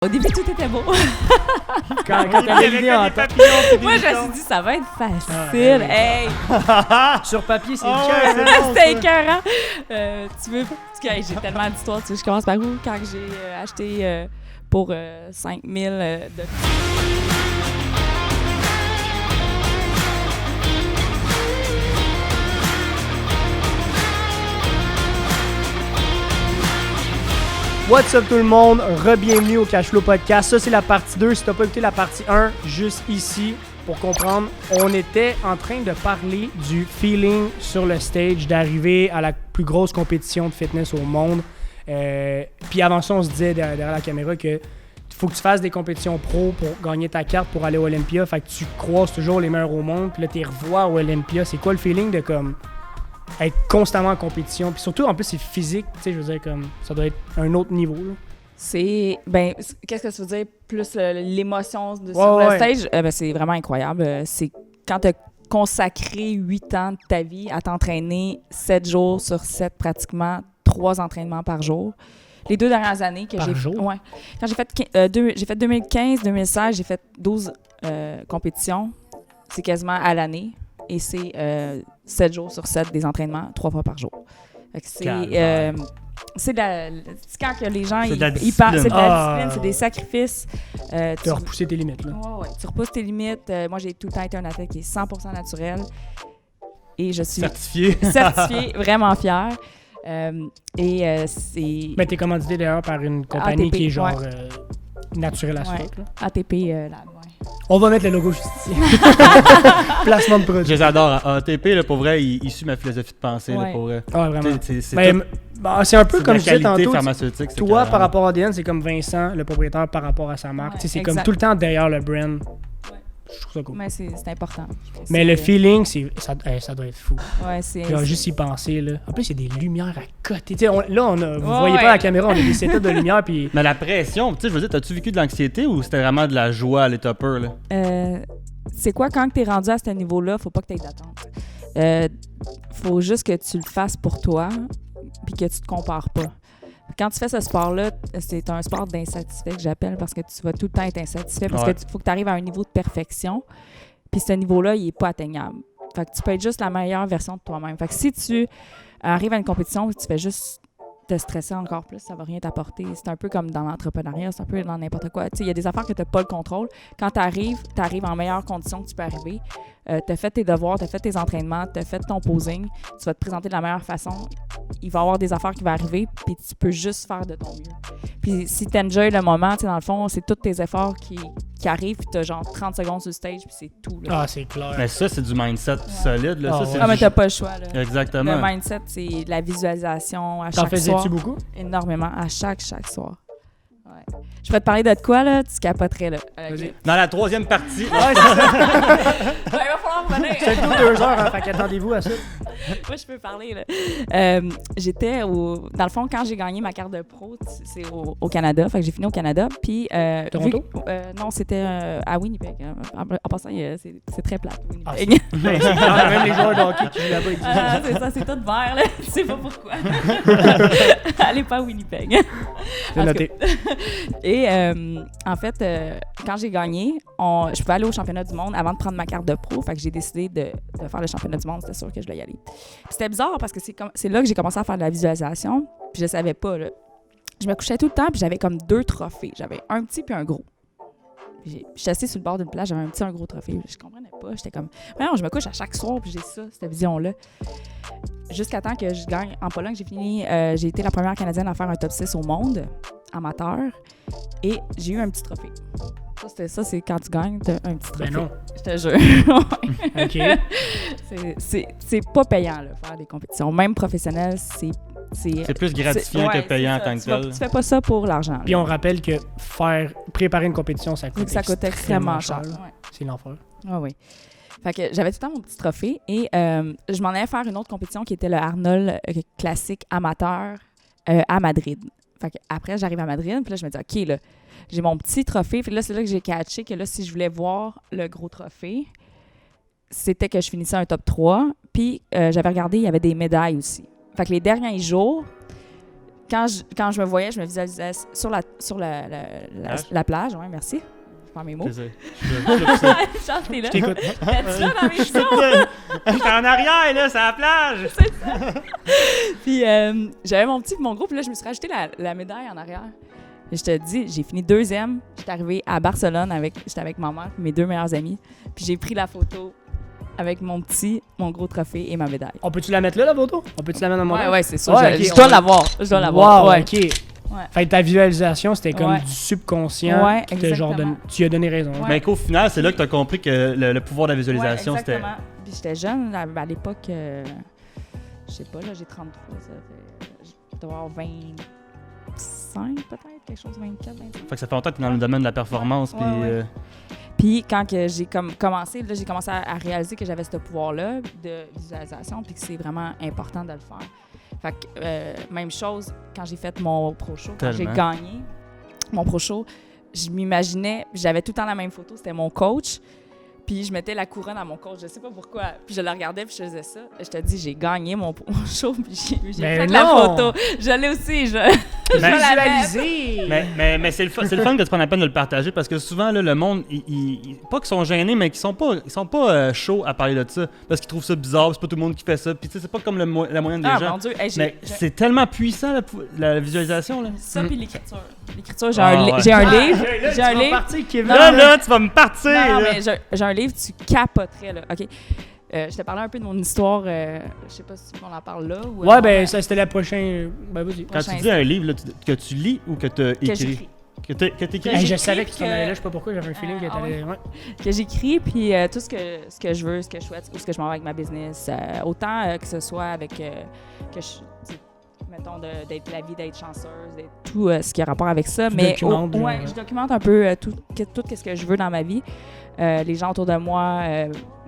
Au début, tout était beau. Quand t'avais l'idée en tête. Moi, je me suis dit, ça va être facile. Hey! Sur papier, c'est C'était écœurant. Tu veux... Hey, j'ai tellement d'histoires. Tu veux, je commence par où? Quand j'ai acheté pour 5 000 de... What's up tout le monde? Re-bienvenue au Cashflow Podcast. Ça, c'est la partie 2. Si t'as pas écouté la partie 1, juste ici, pour comprendre, on était en train de parler du feeling sur le stage, d'arriver à la plus grosse compétition de fitness au monde. Puis avant ça, on se disait derrière la caméra que faut que tu fasses des compétitions pro pour gagner ta carte pour aller au Olympia. Fait que tu croises toujours les meilleurs au monde. Puis là, t'es revois au Olympia. C'est quoi le feeling de comme... être constamment en compétition, puis surtout en plus c'est physique, tu sais, je veux dire comme ça doit être un autre niveau là. C'est qu'est-ce que ça veut dire plus l'émotion sur le stage, c'est vraiment incroyable. C'est quand tu as consacré 8 ans de ta vie à t'entraîner 7 jours sur 7 pratiquement, 3 entraînements par jour. Les 2 dernières années que j'ai jour? Ouais. Quand j'ai fait 2015, 2016, j'ai fait 12 compétitions. C'est quasiment à l'année. Et c'est 7 jours sur 7 des entraînements, 3 fois par jour. C'est quand que les gens ils parlent, c'est de la discipline, c'est des sacrifices. Tu as repoussé tes limites là. Ouais, tu repousses tes limites. Moi, j'ai tout le temps été un athlète qui est 100% naturel. Et je suis certifiée, vraiment fière. C'est... Mais t'es commandité d'ailleurs par une compagnie ATP, qui est genre naturelle à suite. ATP, là, On va mettre le logo juste ici. Placement de produit. Je les adore. ATP, là, pour vrai, il suit ma philosophie de pensée. Là, pour vrai. Ah, vraiment. C'est un peu comme je disais tantôt. Toi, par rapport à ADN, c'est comme Vincent, le propriétaire, par rapport à sa marque. C'est exact. comme tout le temps derrière le brand. Je trouve ça cool. Mais c'est important. Mais le feeling, ça doit être fou. Ouais, c'est... Juste y penser, là. En plus, il y a des lumières à côté. Vous voyez pas à la caméra, on a des setups de lumière, puis... Mais la pression, tu sais, je veux dire, t'as-tu vécu de l'anxiété ou c'était vraiment de la joie à l'état pur, là? C'est quoi, quand t'es rendu à ce niveau-là, faut pas que t'aies d'attente. Faut juste que tu le fasses pour toi, puis que tu te compares pas. Quand tu fais ce sport-là, c'est un sport d'insatisfait que j'appelle parce que tu vas tout le temps être insatisfait parce qu'il faut que tu arrives à un niveau de perfection. Puis ce niveau-là, il n'est pas atteignable. Fait que tu peux être juste la meilleure version de toi-même. Fait que si tu arrives à une compétition où tu fais juste te stresser encore plus, ça va rien t'apporter. C'est un peu comme dans l'entrepreneuriat, c'est un peu dans n'importe quoi. Tu sais, il y a des affaires que tu n'as pas le contrôle. Quand tu arrives en meilleures conditions que tu peux arriver. Tu as fait tes devoirs, tu as fait tes entraînements, tu as fait ton posing. Tu vas te présenter de la meilleure façon. Il va y avoir des affaires qui vont arriver, puis tu peux juste faire de ton mieux. Puis si tu enjoy le moment, tu sais, dans le fond, c'est tous tes efforts qui arrivent, puis tu as genre 30 secondes sur le stage, puis c'est tout. Là. Ah, c'est clair. Mais ça, c'est du mindset solide. Là. Mais t'as pas le choix. Là. Exactement. Le mindset, c'est la visualisation à chaque soir. T'en faisais-tu beaucoup? Énormément, à chaque soir. Ouais. Je peux te parler de quoi, là? Tu capoterais, là. Dans la 3e partie. Ouais, c'est ça. Il va falloir revenir. C'est tout 2 heures, hein, fait qu'attendez-vous à ça. Moi, je peux parler, là. J'étais dans le fond, quand j'ai gagné ma carte de pro, c'est au Canada. Fait que j'ai fini au Canada. Puis, Toronto? non, c'était à Winnipeg. En passant, c'est très plate, Winnipeg. Même les joueurs de hockey qui jouent là-bas. C'est ça, c'est tout vert, là. Tu sais pas pourquoi. Allez pas à Winnipeg. C'est noté. Et en fait, quand j'ai gagné, je pouvais aller au championnat du monde avant de prendre ma carte de pro. Fait que j'ai décidé de faire le championnat du monde. C'était sûr que je voulais y aller. Puis c'était bizarre parce que c'est là que j'ai commencé à faire de la visualisation. Puis je savais pas, là. Je me couchais tout le temps puis j'avais comme 2 trophées. J'avais un petit puis un gros. J'étais assise sur le bord d'une plage, j'avais un petit et un gros trophée. Je comprenais pas. J'étais comme, non, je me couche à chaque soir puis j'ai ça, cette vision-là. Jusqu'à temps que je gagne. En Pologne, j'ai été la première Canadienne à faire un top 6 au monde, amateur. Et j'ai eu un petit trophée. Ça, c'est quand tu gagnes, t'as un petit trophée. Ben non. Je te jure. OK. C'est pas payant, là, faire des compétitions. Même professionnelles, c'est plus gratifiant que payant en tant que tel. Tu fais pas ça pour l'argent. Puis on rappelle que préparer une compétition, ça coûte extrêmement cher. Ouais. C'est l'enfer. Ah oui. Fait que j'avais tout le temps mon petit trophée et je m'en allais faire une autre compétition qui était le Arnold classique amateur à Madrid. Fait que après, j'arrive à Madrid, puis là, je me dis, OK, là, j'ai mon petit trophée. Puis là, c'est là que j'ai catché que là, si je voulais voir le gros trophée, c'était que je finissais un top 3. Puis j'avais regardé, il y avait des médailles aussi. Fait que les derniers jours, quand je me voyais, je me visualisais sur la plage. Ouais, merci. Je prends mes mots. Charles, t'es là. Je t'écoute. T'es là dans mes sons. J'étais en arrière, là, c'est à la plage! Puis j'avais mon groupe, puis là, je me suis rajouté la médaille en arrière. Et je te dis, j'ai fini 2e. J'étais arrivée à Barcelone, j'étais avec ma mère et mes 2 meilleurs amis. Puis j'ai pris la photo avec mon gros trophée et ma médaille. On peut-tu la mettre là, la photo? On peut-tu la mettre dans mon Ouais, c'est sûr. Ouais, Je dois l'avoir. Je dois l'avoir. Wow, ouais. OK. Ouais. Fait que ta visualisation, c'était comme Ouais. du subconscient. Ouais, qui t'a genre exactement. tu lui as donné raison. Ouais. Mais qu'au final, c'est là que tu as compris que le pouvoir de la visualisation, Ouais, c'était. exactement. Puis j'étais jeune, à l'époque, je sais pas, là, j'ai 33, ça fait... Je dois avoir 25 peut-être, quelque chose, 24, 25. Fait que ça fait longtemps que tu es dans le domaine de la performance. Ouais, Puis, ouais. Puis quand que j'ai commencé, là, j'ai commencé à réaliser que j'avais ce pouvoir-là de visualisation, puis que c'est vraiment important de le faire. Fait que même chose quand j'ai fait mon pro show, quand j'ai Tellement. gagné mon pro show, je m'imaginais, j'avais tout le temps la même photo, c'était mon coach. Puis je mettais la couronne à mon coach, je sais pas pourquoi. Puis je le regardais, puis je faisais ça. Je te dis, j'ai gagné mon show, puis j'ai Mais fait non! la photo. Je l'ai aussi, je la mets. Visualiser! mais c'est le fun que tu prennes la peine de le partager parce que souvent, là, le monde, pas qu'ils sont gênés, mais qu'ils sont pas chauds à parler de ça parce qu'ils trouvent ça bizarre, c'est pas tout le monde qui fait ça. Puis tu sais, c'est pas comme la moyenne des Ah gens. mon Dieu, hey, Mais c'est tellement puissant la visualisation. Là. ça puis l'écriture. L'écriture, j'ai Ah, un ouais. j'ai un livre. Là, J'ai un tu vas livre. partir, Kevin. Là, tu vas me partir! Non, là. mais j'ai un livre, tu capoterais, là. OK. Je t'ai parlé un peu de mon histoire. Je sais pas si on en parle là. Ou, Ouais, ben ça c'était la prochaine. Ben vas-y. Quand tu prochain dis un livre là, que tu lis ou que tu as que écrit? j'écris. Que tu écrit? Que Hey, je j'écris savais que tu t'en que- allais là, je sais pas pourquoi, j'avais un feeling que Ah t'allais. Ouais. Que j'écris, puis tout ce que je veux, ce que je souhaite, où ce que je m'en vais avec ma business. Autant que ce soit avec, que je, mettons, d'être la vie, d'être chanceuse, d'être tout ce qui a rapport avec ça. Tu mais documentes, ouais, je documente un peu tout ce que je veux dans ma vie. Les gens autour de moi,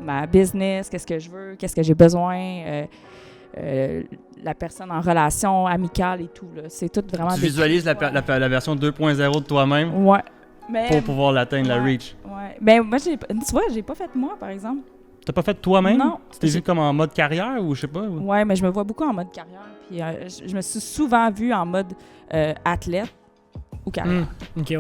ma business, qu'est-ce que je veux, qu'est-ce que j'ai besoin, la personne en relation amicale et tout. Là. C'est tout vraiment... Tu visualises la version 2.0 de toi-même Ouais. Mais, pour pouvoir l'atteindre, la ouais. reach. Ouais. Ben, moi, tu vois, j'ai pas fait moi, par exemple. T'as pas fait toi-même? Non. Tu t'es vu comme en mode carrière ou je sais pas? ou- Ouais, mais je me vois beaucoup en mode carrière. Puis je me suis souvent vue en mode athlète ou carrière. Ok, ouais.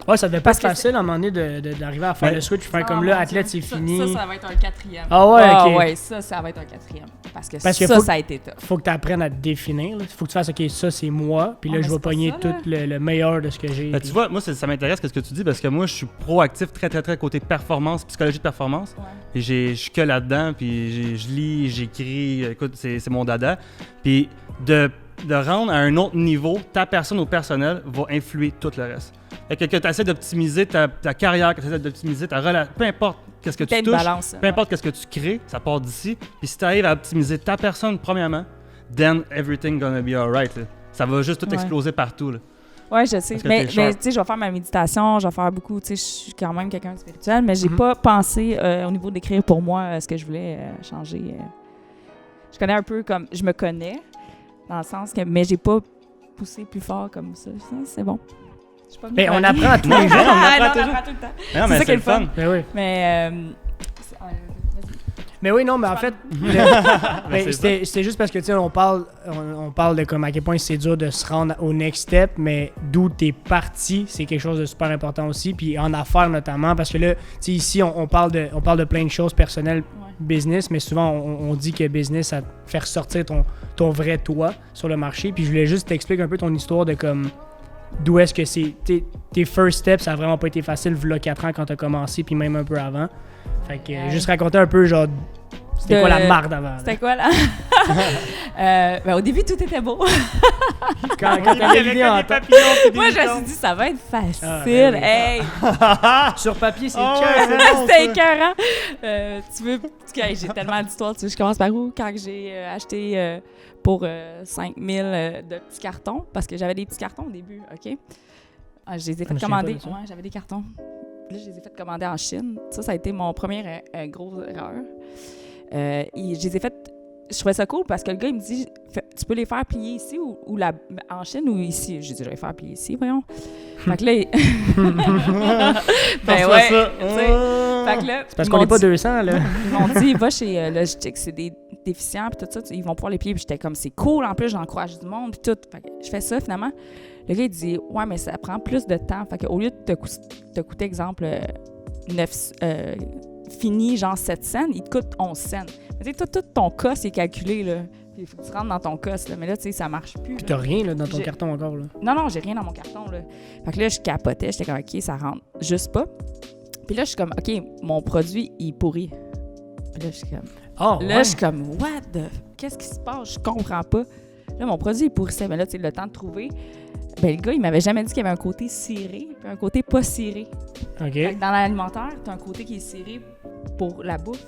Ouais, ça devait pas Parce être que facile à un moment donné d'arriver à faire Ouais. le switch, faire Ah, comme mon là, Dieu. athlète, c'est fini. Ça va être un 4e. Ah ouais, ok. ouais, ça va être un 4e. Parce que Parce que ça, faut- ça a été tough. Faut que tu apprennes à te définir. Il faut que tu fasses, OK, ça, c'est moi. Puis là, Ah, je mais vais c'est pas pogner ça, tout là. le meilleur de ce que j'ai. Ben, tu vois, moi, ça m'intéresse ce que tu dis parce que moi, je suis proactif très, très, très côté performance, psychologie de performance. Ouais. Et je suis que là-dedans, puis je lis, j'écris, écoute, c'est mon dada. Puis de rendre à un autre niveau, ta personne au personnel va influer tout le reste. Fait que tu essaies d'optimiser ta carrière, que tu essaies d'optimiser ta relation, peu importe qu'est-ce que tu Peut-être touches, balance. peu importe qu'est-ce que tu crées, ça part d'ici. Puis si tu arrives à optimiser ta personne premièrement, then everything gonna be alright. Là. Ça va juste tout Ouais. exploser partout. Là. Ouais, je sais. Parce que Mais t'es tu sharp. sais, je vais faire ma méditation, je vais faire beaucoup. Tu sais, je suis quand même quelqu'un de spirituel, mais j'ai Mhm. pas pensé au niveau d'écrire pour moi ce que je voulais changer. Je connais un peu comme. Je me connais, dans le sens que. Mais j'ai pas poussé plus fort comme ça. Ça, c'est bon. Je suis pas Mais on venue apprend à tous Non, les non, jours. on apprend non, toujours. on apprend tout le temps. Non, C'est mais ça qui est le fun. Ben oui. Mais. Mais oui, non, mais en fait, Mais c'est c'était juste parce que, tu sais, on parle de comme à quel point c'est dur de se rendre au next step, mais d'où t'es parti, c'est quelque chose de super important aussi, puis en affaires notamment, parce que là, tu sais, ici, on parle de plein de choses personnelles, Ouais. business, mais souvent, on dit que business, ça te fait ressortir ton vrai toi sur le marché, puis je voulais juste t'expliquer un peu ton histoire de comme, d'où est-ce que c'est, tes first steps, ça a vraiment pas été facile, v'là 4 ans quand t'as commencé, puis même un peu avant. Fait que Ouais. juste raconter un peu, genre, c'était De- quoi la marde avant? là? C'était quoi, là? Ben, au début, tout était beau. Quand t'avais l'idée en tête. Moi, je me suis dit, ça va être facile. Ah, ben oui. Hey! Sur papier, c'est Ah cœur. ouais, c'est C'était écœurant. Tu veux... Hey, j'ai tellement d'histoires. Tu veux, je commence par où? Quand j'ai acheté pour 5 000 de petits cartons, parce que j'avais des petits cartons au début, OK? Je les ai me fait souviens commander. pas de ça. Ouais, j'avais des cartons. Puis là, je les ai fait commander en Chine. Ça a été mon premier gros erreur. Et je les ai fait... Je trouvais ça cool parce que le gars, il me dit, tu peux les faire plier ici ou en Chine ou ici? J'ai dit, je vais les faire plier ici, voyons. Fait que là, ben ouais. ça. tu sais. Fait que là, C'est parce ils qu'on m'ont n'est pas dit- 200, là. Ils m'ont dit, va chez Logitech, c'est des déficients, puis tout ça, ils vont pouvoir les plier. Puis j'étais comme, c'est cool, en plus, j'encourage du monde, puis tout. Fait que je fais ça, finalement. Le gars, il dit, ouais, mais ça prend plus de temps. Fait qu'au lieu de te coûter, exemple, 9, fini, genre 7 cents, il te coûte 11 cents. Tu sais, tout ton cost est calculé, là. Il faut que tu rentres dans ton cost, là. Mais là, tu sais, ça marche plus. Puis t'as rien là, dans ton carton encore, là. Non, j'ai rien dans mon carton, là. Fait que là, je capotais. J'étais comme, OK, ça rentre juste pas. Puis là, je suis comme, OK, mon produit, il pourrit. Puis là, je suis comme... je suis comme, what the... Qu'est-ce qui se passe? Je comprends pas. Là, mon produit, il pourrissait. Mais là, tu sais, le temps de trouver... Ben, le gars, il m'avait jamais dit qu'il y avait un côté ciré puis un côté pas ciré. OK. Fait que dans l'alimentaire, t'as un côté qui est ciré pour la bouffe.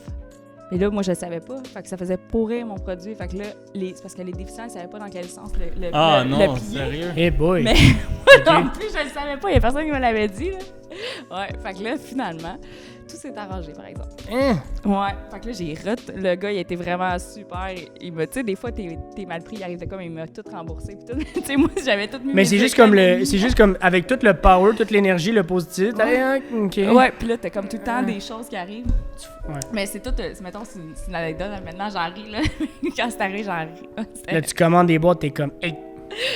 Et là, moi, je le savais pas. Fait que ça faisait pourrir mon produit. Fait que là, c'est parce que les déficients, ils savaient pas dans quel sens le non, plier. sérieux? Hey boy! Mais moi non plus, je le savais pas. Il y a personne qui me l'avait dit, là. Ouais, fait que là, finalement, tout s'est arrangé, par exemple. Ouais, fait que là, le gars, il a été vraiment super. Il m'a, tu sais, des fois, t'es mal pris, il arrive de comme, il m'a tout remboursé. Puis tout, tu sais, moi, j'avais tout mis. Mais c'est juste comme avec tout le power, toute l'énergie, le positif. Ouais. OK. Ouais, puis là, t'as comme tout le temps des choses qui arrivent. Ouais. Mais c'est tout, mettons, c'est une anecdote. Maintenant, j'en ris, là. Quand c'est arrivé, j'en ris. Là, tu commandes des boîtes, t'es comme, hey,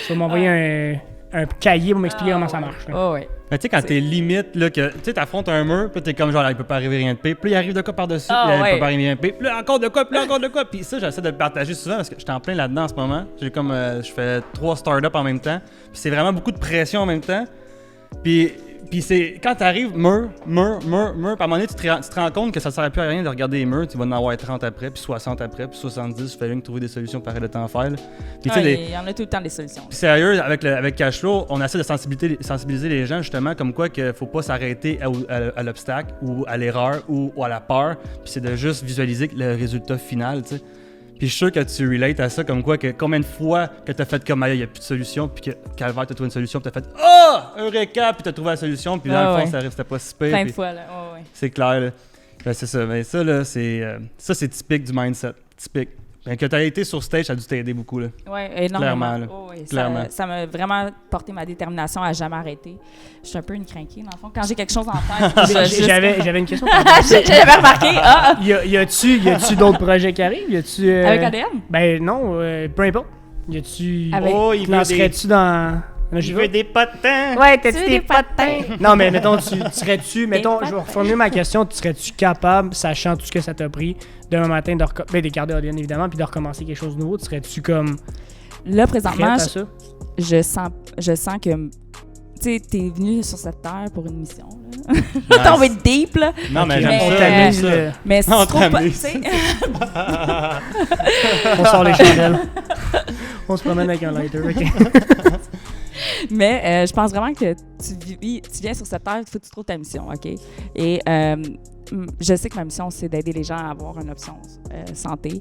tu vas m'envoyer un cahier pour m'expliquer comment ça marche. Oh, ouais. Mais tu sais, quand t'es limite, là, que tu sais, t'affrontes un mur, puis t'es comme genre, il peut pas arriver rien de pire. Puis il arrive de quoi par-dessus, il peut pas arriver rien de pire. Puis là, encore de quoi, puis là, encore de quoi. Puis ça, j'essaie de le partager souvent parce que j'étais en plein là-dedans en ce moment. J'ai comme, je fais 3 startups en même temps. Puis c'est vraiment beaucoup de pression en même temps. Puis c'est quand t'arrives mur, puis à un moment donné, tu te rends compte que ça sert plus à rien de regarder les murs. Tu vas en avoir 30 après, puis 60 après, puis 70. Il fallait trouver des solutions pareilles de temps à faire. Là. Puis, il y en a tout le temps des solutions. Puis sérieux, avec Cashflow, on essaie de sensibiliser les gens justement comme quoi qu'il faut pas s'arrêter à l'obstacle ou à l'erreur ou à la peur. Puis c'est de juste visualiser le résultat final, tu sais. Puis je suis sûr que tu relates à ça, comme quoi, que combien de fois que t'as fait comme il n'y a plus de solution, puis que Calvaire t'as trouvé une solution, puis t'as fait Eureka, puis t'as trouvé la solution, puis dans le fond, ça restait pas si pire. Plein de fois, là. Ouais. C'est clair, là. Ben, c'est ça. Mais ça, là, c'est typique du mindset. Typique. Ben, que t'as été sur stage, ça a dû t'aider beaucoup, là. Oui, énormément. Clairement, là. Oh, oui. Clairement. Ça m'a vraiment porté ma détermination à jamais arrêter. Je suis un peu une crinquée, dans le fond. Quand j'ai quelque chose en tête, J'avais une question. J'avais remarqué. Y a-tu d'autres projets qui arrivent? Avec ADN? Ben non, peu importe. Y a-tu... il lancerais-tu dans... Je veux des potins! Ouais, t'as-tu des potins? Non, mais mettons, je vais reformuler ma question, serais-tu capable, sachant tout ce que ça t'a pris, demain matin, d'écarter ADN évidemment, puis de recommencer quelque chose de nouveau, serais-tu comme... Là, présentement, à ça? je sens que... Tu sais, t'es venu sur cette terre pour une mission, là. T'as envie de deep, là. Non, mais on t'amuse, t'amuse, mais c'est on trop pas... t'amuse. tu sais. On sort les chandelles. On se promène avec un lighter, OK? Mais je pense vraiment que tu viens sur cette terre, il faut que tu trouves ta mission, OK? Et je sais que ma mission, c'est d'aider les gens à avoir une option santé.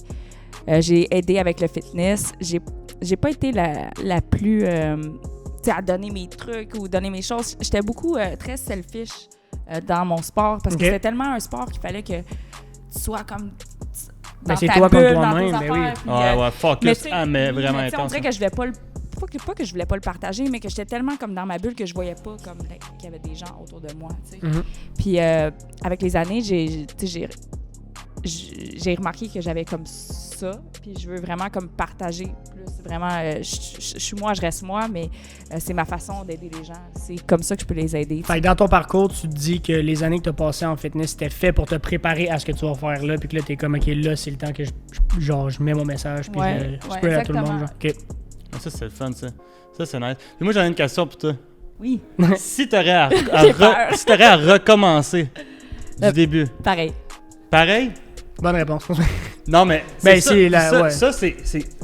J'ai aidé avec le fitness. J'ai pas été la plus... tu sais, à donner mes trucs ou donner mes choses. J'étais beaucoup très selfish dans mon sport parce que c'était tellement un sport qu'il fallait que tu sois comme... Ben, c'est toi bulle, contre toi-même, ben oui. Ouais, focus, mais vraiment on intense. dirait que je voulais pas pas que je voulais pas le partager, mais que j'étais tellement comme dans ma bulle que je voyais pas comme qu'il y avait des gens autour de moi, tu sais. Mm-hmm. Puis avec les années, j'ai remarqué que j'avais comme ça, puis je veux vraiment comme partager plus. Vraiment, je suis moi, je reste moi, mais c'est ma façon d'aider les gens. C'est comme ça que je peux les aider. Fait que dans ton parcours, tu te dis que les années que tu as passées en fitness, c'était fait pour te préparer à ce que tu vas faire là, puis que là, t'es comme, OK, là, c'est le temps que je mets mon message, puis je peux à tout le monde. Genre. OK. Ça, c'est le fun, ça. Ça, c'est nice. Puis moi, j'en ai une question pour toi. Oui. Si t'aurais à recommencer du début. Pareil. Pareil? Bonne réponse. Non, mais ça, c'est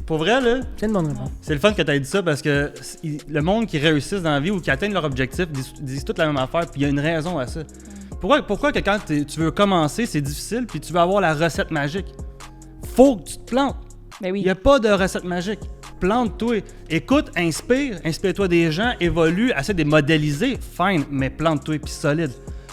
pour vrai, là. C'est une bonne réponse. C'est le fun que tu aies dit ça parce que le monde qui réussissent dans la vie ou qui atteignent leur objectif disent toute la même affaire, puis il y a une raison à ça. Pourquoi que quand tu veux commencer, c'est difficile, puis tu veux avoir la recette magique? Faut que tu te plantes. Ben oui. Il n'y a pas de recette magique. Plante-toi. Écoute, inspire-toi des gens, évolue, essaie de les modéliser, fine, mais plante-toi, puis solide.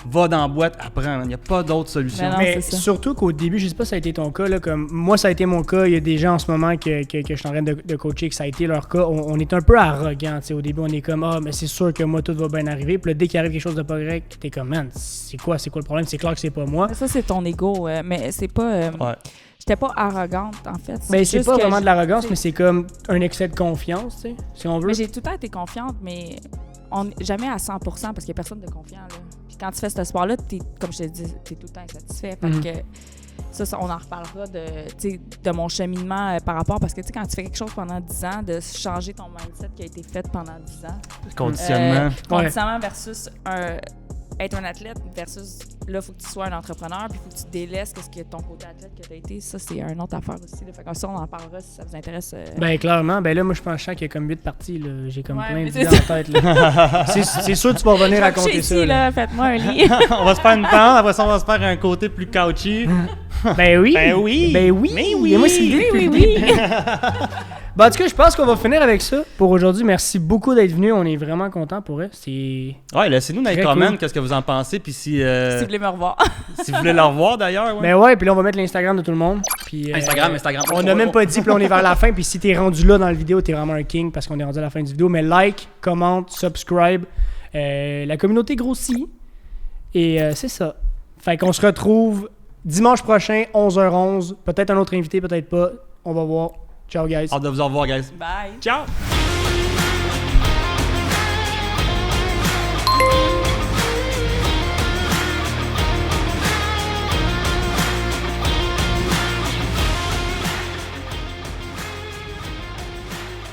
Va dans la boîte, apprends. Il n'y a pas d'autre solution. Mais surtout qu'au début, je sais pas si ça a été ton cas, là, comme moi, ça a été mon cas. Il y a des gens en ce moment que je suis en train de coacher, que ça a été leur cas. On est un peu arrogant. Au début, on est comme, mais c'est sûr que moi, tout va bien arriver. Puis là, dès qu'il arrive quelque chose de pas correct, t'es comme, man, c'est quoi le problème? C'est clair que c'est pas moi. Ça, c'est ton ego. Mais c'est pas. Ouais. j'étais pas arrogante, en fait. Ben, c'est juste pas que vraiment de l'arrogance, t'sais, mais c'est comme un excès de confiance, tu sais, si on veut. Mais j'ai tout le temps été confiante, mais jamais à 100% parce qu'il y a personne de confiant, là. Puis quand tu fais ce sport-là, comme je te dis, t'es tout le temps insatisfait. Fait que ça, on en reparlera de mon cheminement par rapport, parce que tu sais, quand tu fais quelque chose pendant 10 ans, de changer ton mindset qui a été fait pendant 10 ans. Conditionnement. Conditionnement versus être un athlète versus là, il faut que tu sois un entrepreneur, puis il faut que tu délaisses ce que ton côté athlète que tu as été. Ça, c'est une autre affaire aussi. Là. Fait que ça, on en parlera si ça vous intéresse. Ben, clairement. Ben là, moi, je pense qu'il y a comme 8 parties. Là. J'ai comme plein mais d'idées en tête. Là. c'est sûr que tu vas revenir raconter ça. Ici, là, faites-moi un lit. On va se faire une pente, après ça, on va se faire un côté plus couchy. Ben oui. Ben oui. Ben oui. Mais oui. Et moi, c'est l'idée depuis le début. Ben, en tout cas, je pense qu'on va finir avec ça pour aujourd'hui. Merci beaucoup d'être venu. On est vraiment contents pour eux. Ouais, laissez-nous dans les commentaires qu'est-ce que vous en pensez. Puis si vous voulez me revoir. si vous voulez le revoir d'ailleurs. Ouais. Ben ouais, puis là, on va mettre l'Instagram de tout le monde. Puis, Instagram. On n'a même pas dit, puis là, on est vers la fin. Puis si t'es rendu là dans la vidéo, t'es vraiment un king parce qu'on est rendu à la fin du vidéo. Mais like, commente, subscribe. La communauté grossit. Et c'est ça. Fait qu'on se retrouve dimanche prochain, 11h11. Peut-être un autre invité, peut-être pas. On va voir. Ciao, guys. Hâte de vous revoir, guys. Bye. Ciao.